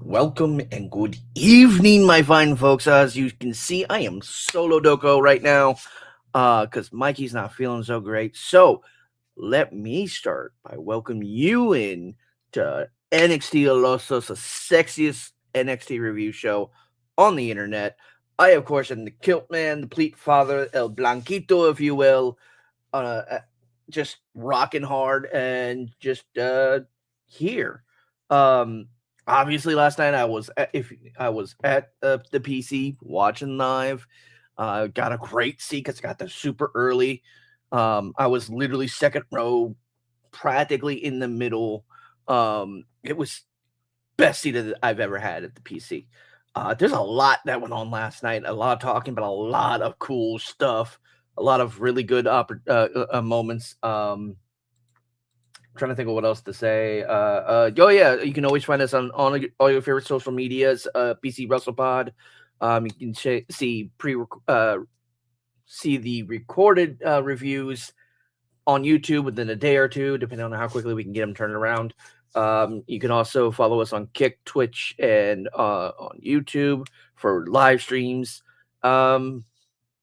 Welcome and good evening, my fine folks. As you can see, I am solo doko right now because Mikey's not feeling so great. So let me start by welcoming you in to NXT Alosos, the sexiest NXT review show on the internet. I, of course, am the kilt man, the pleat father, El Blanquito, if you will, just rocking hard and just here. Um, Obviously, last night I was at the PC watching live. Got a great seat because I got there super early. I was literally second row, practically in the middle. It was best seat that I've ever had at the PC. There's a lot that went on last night. A lot of talking, but a lot of cool stuff. A lot of really good moments. Trying to think of what else to say. Oh yeah, you can always find us on all your favorite social medias. BC Wrestle Pod. You can see the recorded reviews on YouTube within a day or two, depending on how quickly we can get them turned around. You can also follow us on Kick, Twitch, and on YouTube for live streams. And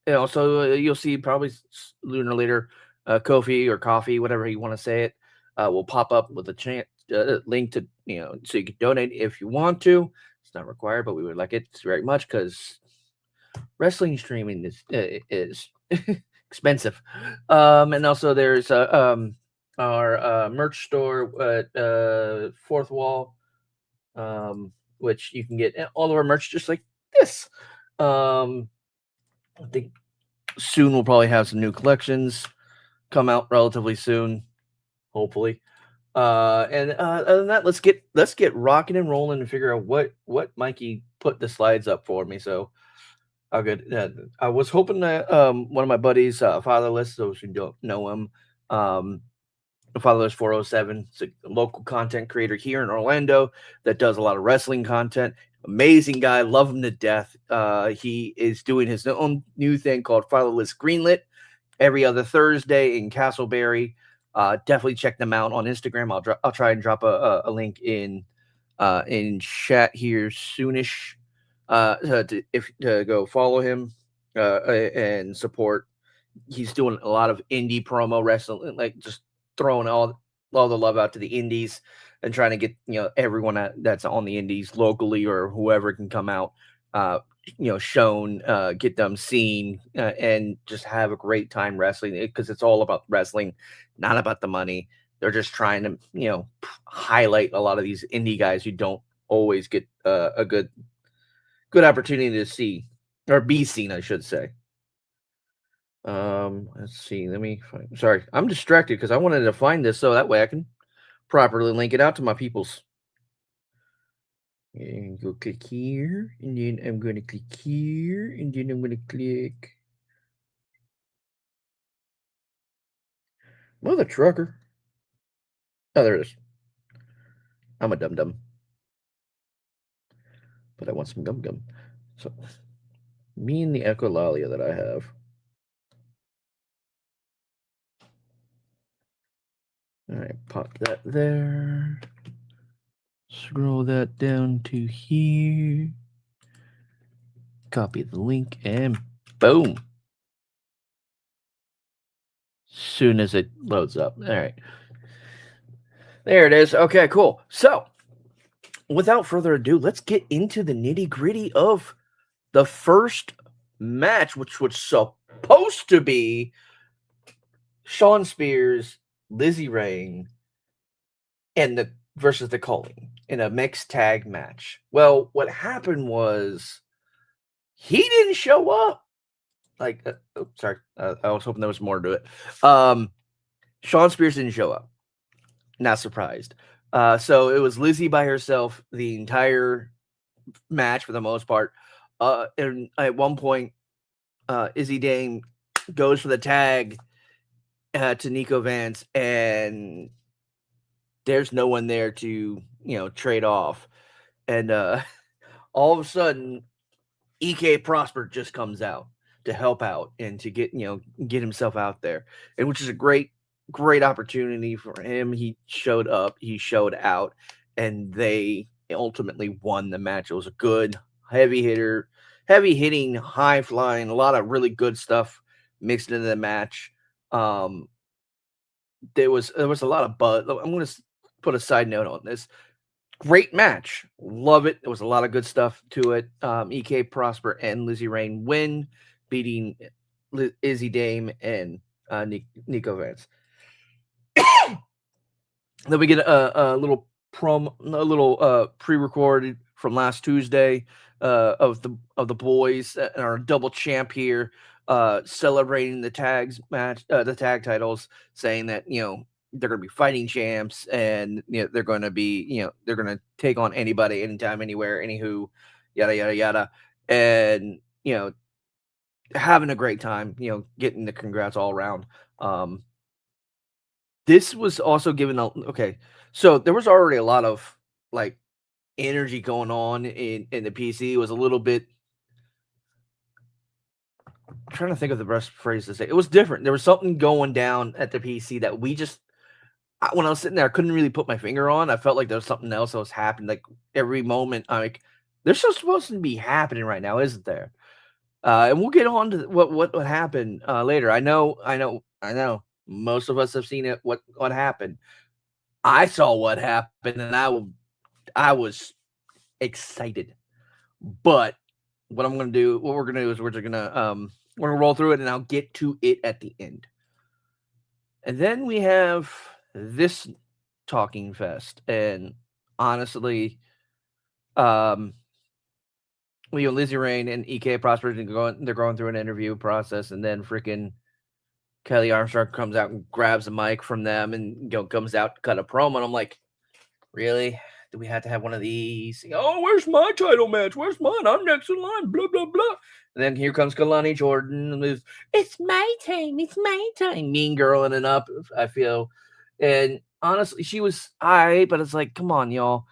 also, you'll see probably sooner or later, Kofi or Coffee, whatever you want to say it, will pop up with a link to, so you can donate if you want to. It's not required, but we would like it very much because wrestling streaming is expensive. And also there's our merch store at Fourth Wall, which you can get all of our merch just like this. I think soon we'll probably have some new collections come out relatively soon, hopefully. And other than that, let's get rocking and rolling and figure out what Mikey put the slides up for me. So I'll get. I was hoping that one of my buddies, Fatherless, those who don't know him, Fatherless 407, is a local content creator here in Orlando that does a lot of wrestling content. Amazing guy, love him to death. He is doing his own new thing called Fatherless Greenlit every other Thursday in Castleberry. Definitely check them out on Instagram. I'll try and drop a link in chat here soonish. To go follow him and support. He's doing a lot of indie promo wrestling, like just throwing all the love out to the indies and trying to get everyone that's on the indies locally or whoever can come out, shown, get them seen, and just have a great time wrestling, because it's all about wrestling, not about the money. They're just trying to highlight a lot of these indie guys who don't always get a good opportunity to see or be seen, I should say. Let's see. Let me find. Sorry, I'm distracted because I wanted to find this so that way I can properly link it out to my peoples. And go click here, and then I'm going to click here, and then I'm going to click. Mother trucker. Oh, there it is. I'm a dum dum, but I want some gum gum. So, me and the echolalia that I have. All right, pop that there. Scroll that down to here. Copy the link and boom. Soon as it loads up. All right. There it is. Okay, cool. So, without further ado, let's get into the nitty-gritty of the first match, which was supposed to be Shawn Spears, Lizzie Rain, and versus the Culling in a mixed tag match. Well, what happened was he didn't show up. I was hoping there was more to it. Shawn Spears didn't show up. Not surprised. So it was Lizzie by herself the entire match for the most part. And at one point, Izzy Dame goes for the tag to Nico Vance, and there's no one there to trade off. And all of a sudden, EK Prosper just comes out to help out and to get himself out there, and which is a great opportunity for him. He showed up, he showed out, and they ultimately won the match. It was a good heavy hitting, high flying, a lot of really good stuff mixed into the match. There was a lot of buzz. I'm going to put a side note on this. Great match, love it. There was a lot of good stuff to it. EK Prosper and Lizzie Rain win, beating Izzy Dame and Nico Vance. Then we get a little pre-recorded from last Tuesday of the boys and our double champ here, celebrating the tag titles, saying that they're going to be fighting champs, and they're going to be they're going to take on anybody, anytime, anywhere, anywho, yada yada yada, and having a great time, getting the congrats all around. This was also given okay. So there was already a lot of like energy going on in the PC. It was a little bit, I'm trying to think of the best phrase to say. It was different. There was something going down at the PC that when I was sitting there, I couldn't really put my finger on. I felt like there was something else that was happening. Like every moment, I'm like, there's just supposed to be happening right now, isn't there? And we'll get on to what happened later. I know. Most of us have seen it. What happened? I saw what happened, and I was excited. But what we're gonna do is we're gonna roll through it, and I'll get to it at the end. And then we have this talking fest, and honestly, Lizzie Rain and EK Prosper they're going through an interview process, and then freaking Kelly Armstrong comes out and grabs a mic from them and comes out to cut a promo. And I'm like, really? Do we have to have one of these? Oh, where's my title match? Where's mine? I'm next in line. Blah blah blah. And then here comes Kalani Jordan with, "It's my time. It's my time." Mean girling it up, I feel. And honestly, she was but it's like, come on, y'all.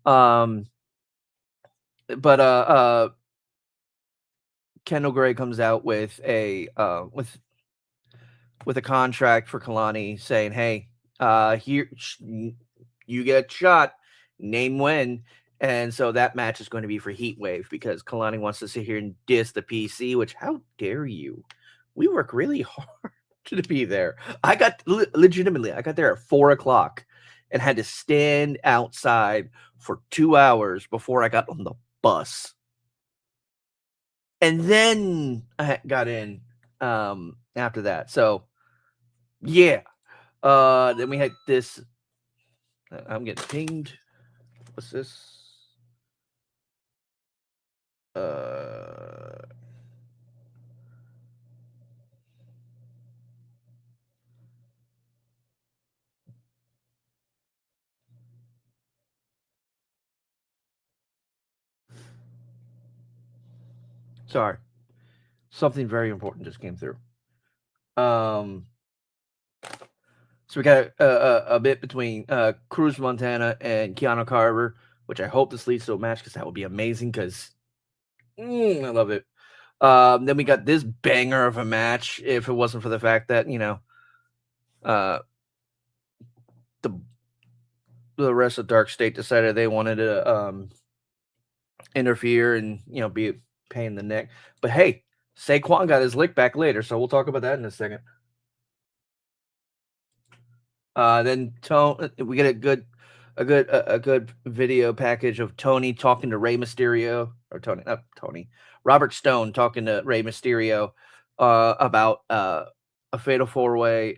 But Kendall Gray comes out with a with a contract for Kalani, saying, "Hey, here you get a shot. Name when." And so that match is going to be for Heat Wave, because Kalani wants to sit here and diss the PC. Which, how dare you? We work really hard to be there. I got legitimately. I got there at 4:00 and had to stand outside for 2 hours before I got on the bus. And then I got in after that. So yeah. Then we had this. I'm getting pinged. What's this? Sorry. Something very important just came through. So we got a bit between Cruz Montana and Keanu Carver, which I hope this leads to a match, because that would be amazing, because I love it. Then we got this banger of a match, if it wasn't for the fact that, the rest of Dark State decided they wanted to interfere and, be a pain in the neck. But hey, Saquon got his lick back later, so we'll talk about that in a second. Then we get a good video package of Tony talking to Rey Mysterio, or not Tony, Robert Stone talking to Rey Mysterio about a fatal 4-way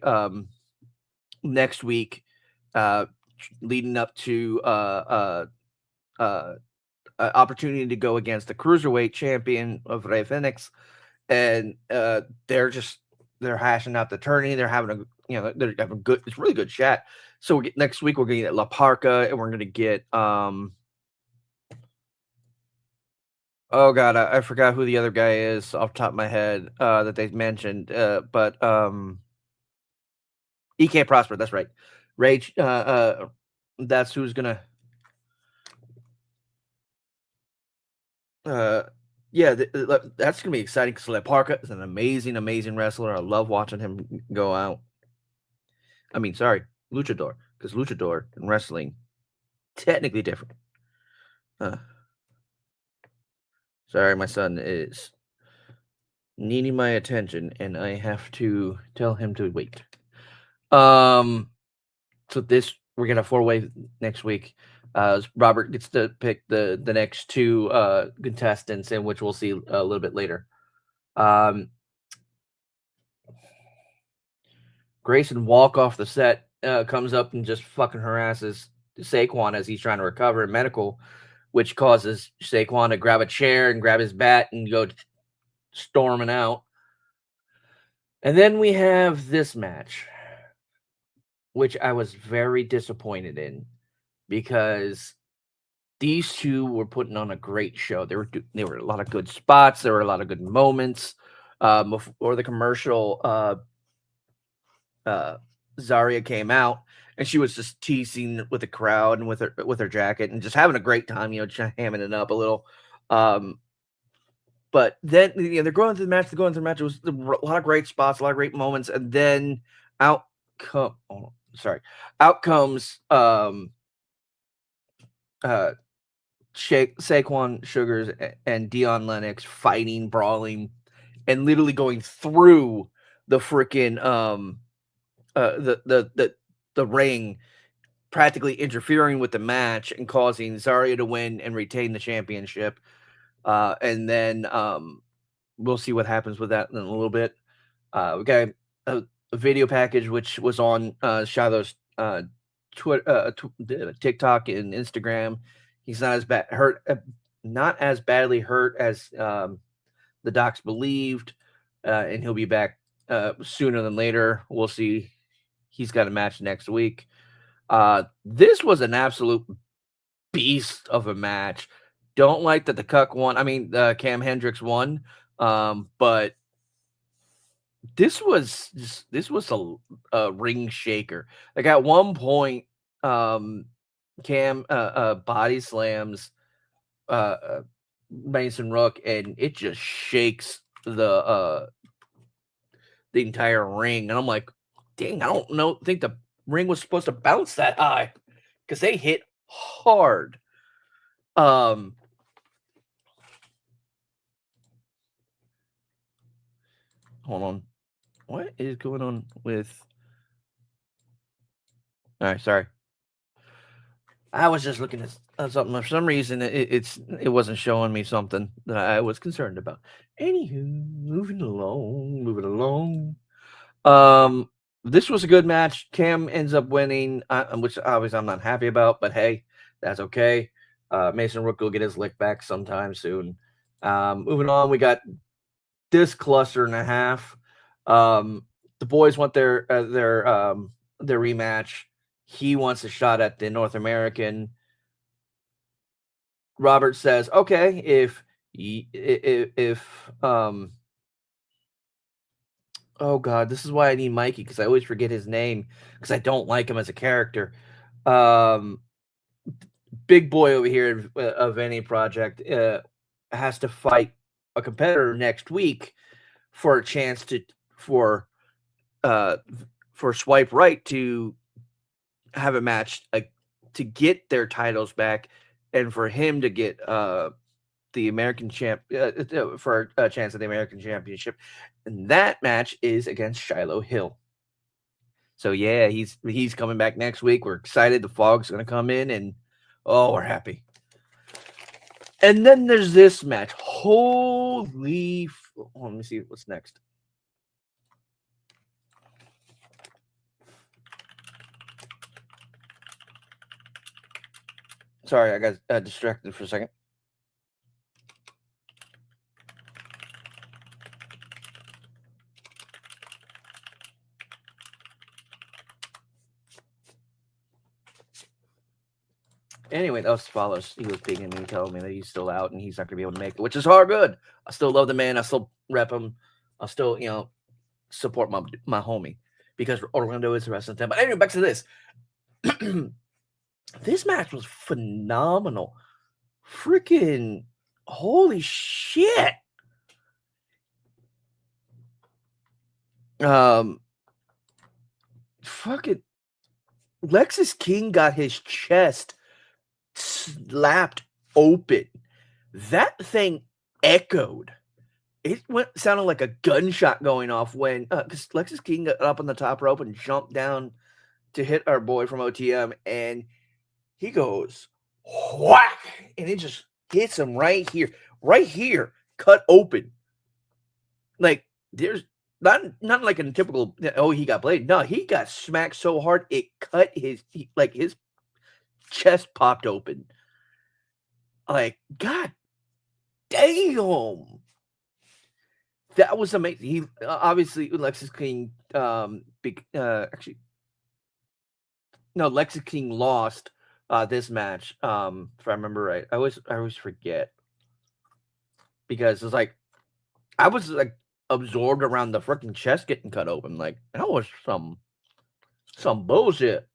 next week, leading up to opportunity to go against the cruiserweight champion of Rey Fenix, and they're hashing out the tourney. They're having it's really good chat. So next week we're going to get La Parca, and we're going to get oh god, I forgot who the other guy is off the top of my head that they mentioned, but EK Prosper, that's right. Rage, that's who's gonna yeah, that's gonna be exciting, because La Parca is an amazing wrestler. I love watching him go out. Luchador, because luchador and wrestling technically different. Sorry, my son is needing my attention, and I have to tell him to wait. So we're gonna 4-way next week. Robert gets to pick the next two contestants, and which we'll see a little bit later. Grayson walk off the set, comes up and just fucking harasses Saquon as he's trying to recover in medical, which causes Saquon to grab a chair and grab his bat and go storming out. And then we have this match, which I was very disappointed in because these two were putting on a great show. There were a lot of good spots. There were a lot of good moments. Before the commercial, Zarya came out and she was just teasing with the crowd and with her jacket and just having a great time, just hamming it up a little. But then they're going through the match. It was a lot of great spots, a lot of great moments, and then out comes Saquon Sugars and Dion Lennox fighting, brawling, and literally going through the freaking the ring, practically interfering with the match and causing Zarya to win and retain the championship. And then we'll see what happens with that in a little bit. We got a video package which was on Shiloh's Twitter, TikTok, and Instagram. He's not as badly hurt as the docs believed, and he'll be back sooner than later. We'll see. He's got a match next week. This was an absolute beast of a match. Don't like that the Cuck won. I mean, Cam Hendricks won, but this was a ring shaker. Like at one point, Cam body slams Mason Rook, and it just shakes the entire ring. And I'm like, dang, I don't think the ring was supposed to bounce that high because they hit hard. Hold on. What is going on with... All right, sorry. I was just looking at something. For some reason, it wasn't showing me something that I was concerned about. Anywho, moving along. This was a good match. Cam ends up winning, which obviously I'm not happy about, but hey, that's okay. Mason Rook will get his lick back sometime soon. Moving on, we got this cluster and a half. The boys want their rematch. He wants a shot at the North American. Robert says, okay, if oh God, this is why I need Mikey, because I always forget his name because I don't like him as a character. Big boy over here of any project has to fight a competitor next week for a chance for Swipe Right to have a match to get their titles back, and for him to get the American champ for a chance at the American Championship. And that match is against Shiloh Hill. So yeah, he's coming back next week. We're excited. The fog's going to come in, and we're happy. And then there's this match. Holy! Let me see what's next. Sorry, I got distracted for a second. Anyway, that was Follows. He was pinging me, telling me that he's still out and he's not going to be able to make it, which is hard good. I still love the man. I still rep him. I still, support my homie because Orlando is a wrestling town. But anyway, back to this. This match was phenomenal. Freaking holy shit. Fucking Lexus King got his chest slapped open. That thing echoed. It sounded like a gunshot going off when because Lexus King got up on the top rope and jumped down to hit our boy from OTM, and he goes whack, and it just hits him right here, cut open. Like there's not like a typical he got bladed. No, he got smacked so hard it cut his chest popped open. Like, God damn. That was amazing. He obviously Lexus King actually no, Lexus King lost this match. If I remember right. I always forget. Because it's like I was like absorbed around the freaking chest getting cut open. Like that was some bullshit.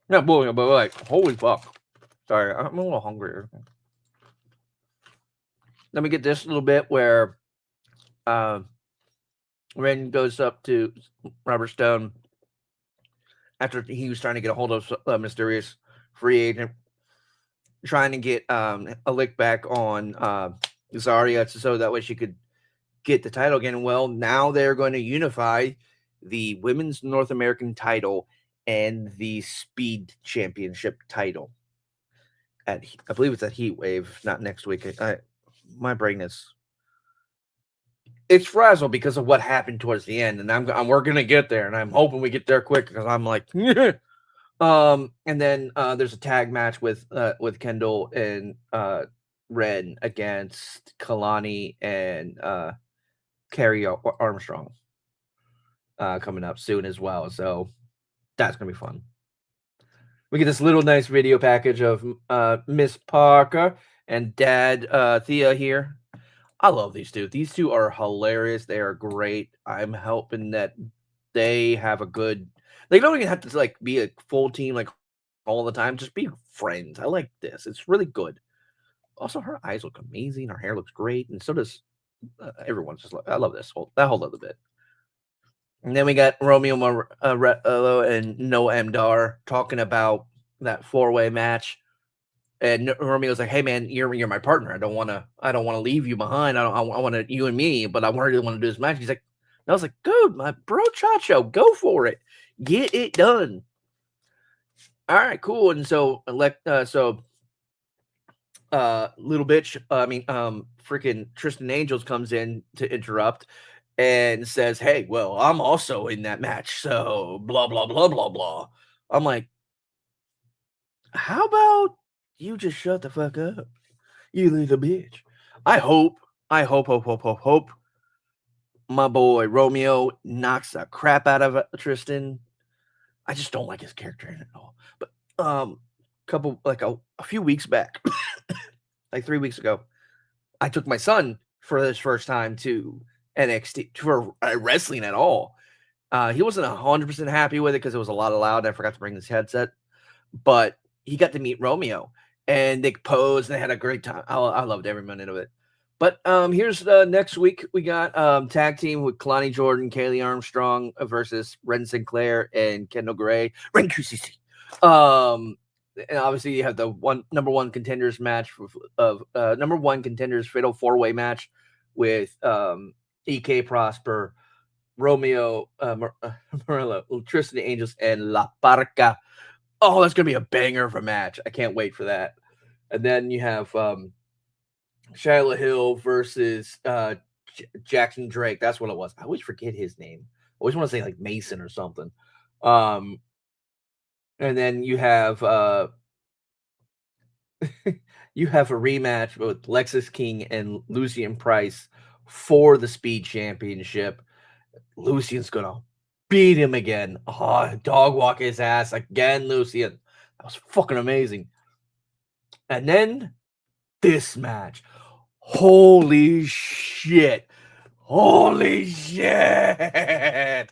Not bullshit, but like holy fuck. Sorry, I'm a little hungry. Let me get this little bit where Ren goes up to Robert Stone after he was trying to get a hold of a mysterious free agent, trying to get a lick back on Zarya so that way she could get the title again. Well, now they're going to unify the Women's North American title and the Speed Championship title. I believe it's at Heat Wave, not next week. My brain it's frazzled because of what happened towards the end, and we're gonna get there, and I'm hoping we get there quick because I'm like, and then there's a tag match with Kendall and Ren against Kalani and Carrie Armstrong coming up soon as well, so that's gonna be fun. We get this little nice video package of Miss Parker and Dad Thea here. I love these two. These two are hilarious. They are great. I'm hoping that they have a good. They don't even have to like be a full team like all the time. Just be friends. I like this. It's really good. Also, her eyes look amazing. Her hair looks great, and so does everyone's. Just I love this whole other bit. And then we got Romeo Morello and Noah Mdar talking about that 4-way match. And Romeo's like, "Hey man, you're my partner. I don't want to leave you behind. I want to you and me, but I really want to do this match." He's like, and I was like, "Dude, my bro Chacho, go for it. Get it done." All right, cool. And so little bitch, freaking Tristan Angels comes in to interrupt and says, "Hey, well, I'm also in that match, so blah blah blah blah blah." I'm like, how about you just shut the fuck up, you little bitch? I hope my boy Romeo knocks the crap out of Tristan. I just don't like his character in it at all. But a few weeks back, like 3 weeks ago, I took my son for his first time to NXT for wrestling at all. He wasn't 100% happy with it because it was a lot of loud. I forgot to bring this headset, but he got to meet Romeo and they posed and they had a great time. I loved every minute of it. But here's next week we got tag team with Kalani Jordan, Kaylee Armstrong versus Ren Sinclair and Kendall Gray. Ren QCC. And obviously you have the number one contenders match of number one contenders fatal 4-way match with EK Prosper, Romeo Morello, Tristan Angels, and La Parca. Oh, that's gonna be a banger of a match. I can't wait for that. And then you have Shiloh Hill versus Jackson Drake. That's what it was. I always forget his name. I always want to say like Mason or something. And then you have you have a rematch with Lexus King and Lucian Price for the Speed Championship. Lucian's gonna beat him again. Oh, dog walk his ass again, Lucian. That was fucking amazing. And then this match. Holy shit. Holy shit.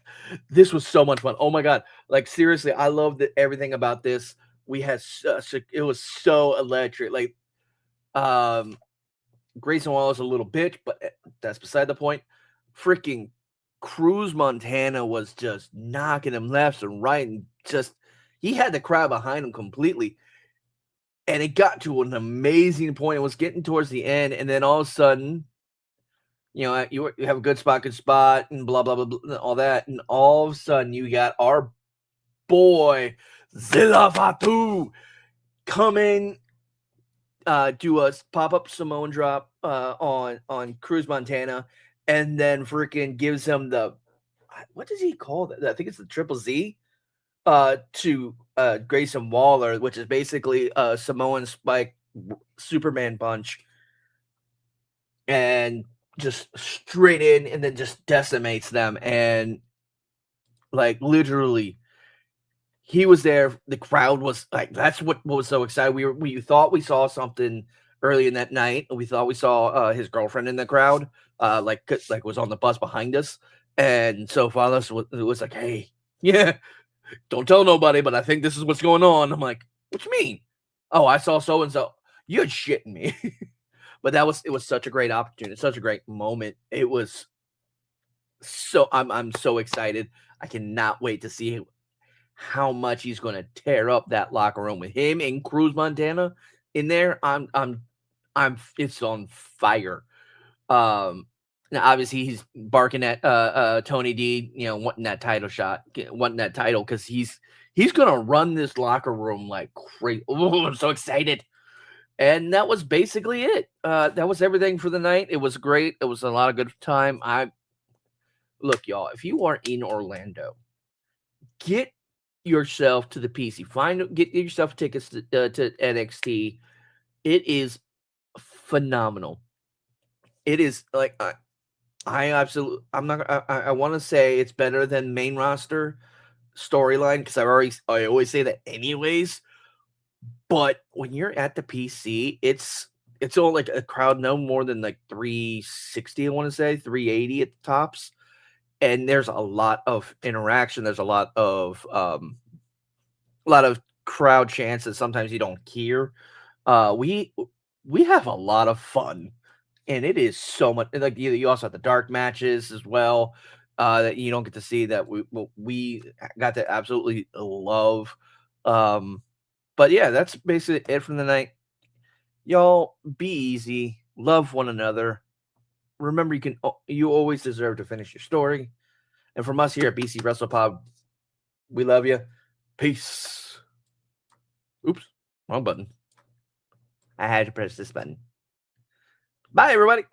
This was so much fun. Oh my God. Like, seriously, I loved everything about this. We had it was so electric. Like, Grayson Wallace a little bitch, but that's beside the point. Freaking Cruz Montana was just knocking him left and right, and just he had the crowd behind him completely. And it got to an amazing point. It was getting towards the end, and then all of a sudden, you have a good spot, and blah, blah, blah, blah, all that. And all of a sudden, you got our boy, Zilla Fatu, coming, do a pop-up Samoan drop on Cruz Montana, and then freaking gives him the, what does he call that? I think it's the Triple Z to Grayson Waller, which is basically a Samoan spike Superman punch, and just straight in, and then just decimates them. And like literally, he was there. The crowd was like, that's what was so excited. We thought we saw something early in that night. We thought we saw his girlfriend in the crowd, like was on the bus behind us. And so Father was like, hey, yeah, don't tell nobody, but I think this is what's going on. I'm like, what you mean? Oh, I saw so and so. You're shitting me. But it was such a great opportunity, such a great moment. It was so I'm so excited. I cannot wait to see how much he's going to tear up that locker room with him and Cruz Montana in there. It's on fire. Now obviously he's barking at Tony D, wanting that title shot, wanting that title, because he's gonna run this locker room like crazy. Oh, I'm so excited. And that was basically it. That was everything for the night. It was great. It was a lot of good time. Look, y'all, if you are in Orlando, get yourself to the PC. Get yourself tickets to NXT. It is phenomenal. It is like I want to say it's better than main roster storyline, because I always say that anyways. But when you're at the PC, it's all like a crowd no more than like 360, I want to say 380 at the tops. And there's a lot of interaction. There's a lot of crowd chants that sometimes you don't hear. We have a lot of fun, and it is so much. Like you also have the dark matches as well that you don't get to see, that we got to absolutely love. But yeah, that's basically it from the night. Y'all be easy, love one another. Remember, you always deserve to finish your story. And from us here at BC Wrestle Pod, we love you. Peace. Oops, wrong button. I had to press this button. Bye, everybody.